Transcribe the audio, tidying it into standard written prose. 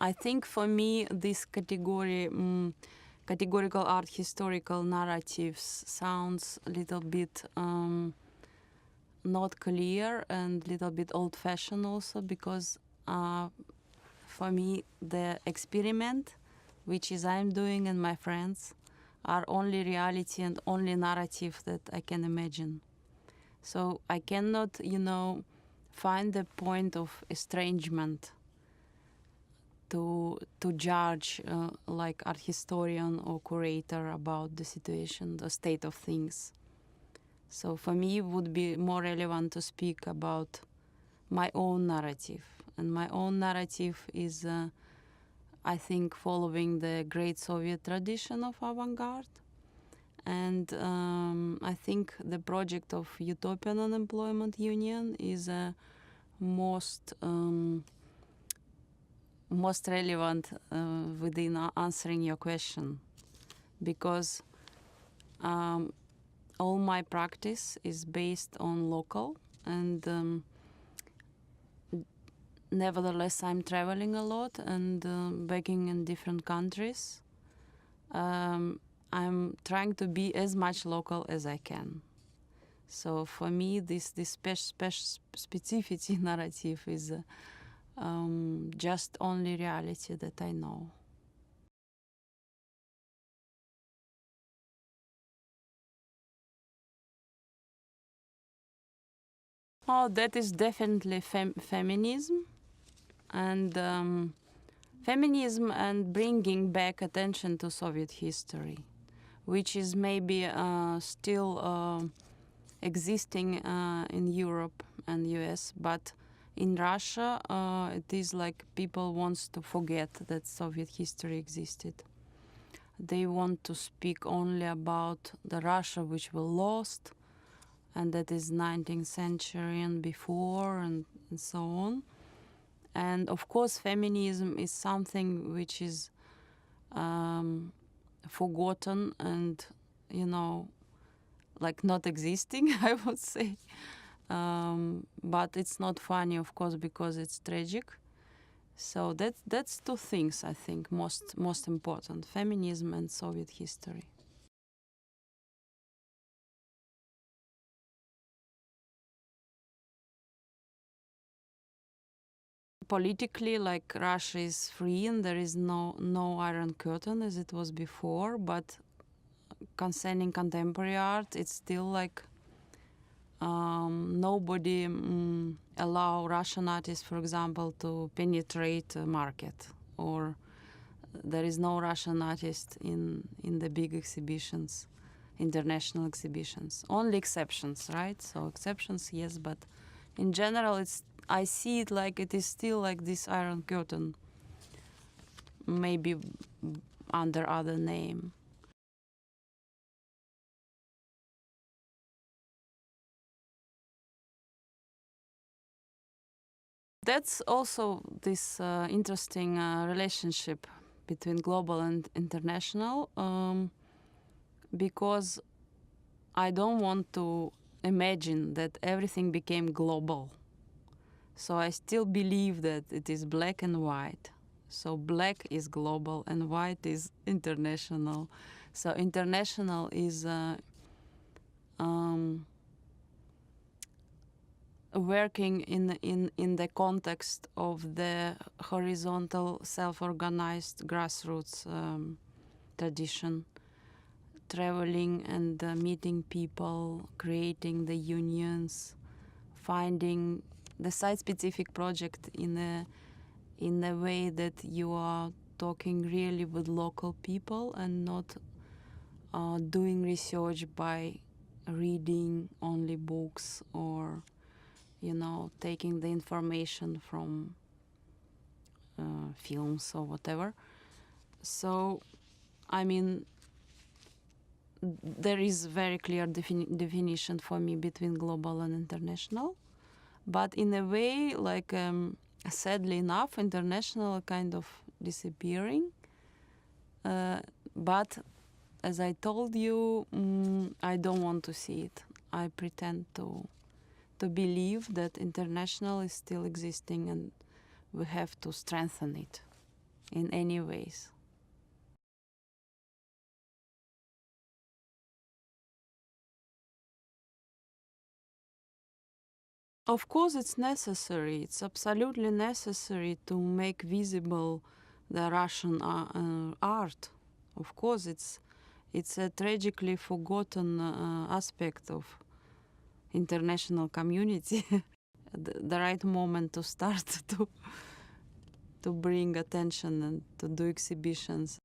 I think for me this categorical art historical narratives sounds a little bit not clear and a little bit old-fashioned also, because for me the experiment which is I'm doing and my friends are only reality and only narrative that I can imagine. So I cannot, find the point of estrangement to judge like art historian or curator about the situation, the state of things. So for me it would be more relevant to speak about my own narrative. And my own narrative is, I think, following the great Soviet tradition of avant-garde. And I think the project of Utopian Unemployment Union is most relevant within answering your question, because all my practice is based on local, and nevertheless I'm traveling a lot and working in different countries. I'm trying to be as much local as I can. So for me this specificity narrative is just only reality that I know. Oh, that is definitely feminism, and feminism and bringing back attention to Soviet history, which is maybe still existing in Europe and US, but in Russia it is like people want to forget that Soviet history existed. They want to speak only about the Russia which was lost, and that is 19th century and before, and so on. And of course feminism is something which is forgotten and, like not existing, I would say. But it's not funny, of course, because it's tragic. So that's two things, I think, most important: feminism and Soviet history. Politically, like, Russia is free and there is no Iron Curtain as it was before, but concerning contemporary art, it's still like nobody allow Russian artists, for example, to penetrate a market, or there is no Russian artist in the big exhibitions, international exhibitions. Only exceptions, right? So exceptions, yes, but in general, I see it like it is still like this Iron Curtain, maybe under other name. That's also this interesting relationship between global and international, because I don't want to imagine that everything became global. So I still believe that it is black and white. So black is global and white is international. So international is working in the context of the horizontal self-organized grassroots tradition, traveling and meeting people, creating the unions, finding the site-specific project in a way that you are talking really with local people and not doing research by reading only books or taking the information from films or whatever. So, I mean, there is very clear definition for me between global and international, but in a way, like, sadly enough, international kind of disappearing. But as I told you, I don't want to see it. I pretend to believe that international is still existing and we have to strengthen it. in any ways. Of course, it's necessary. It's absolutely necessary to make visible the Russian art. Of course, it's a tragically forgotten aspect of international community. The right moment to start to bring attention and to do exhibitions.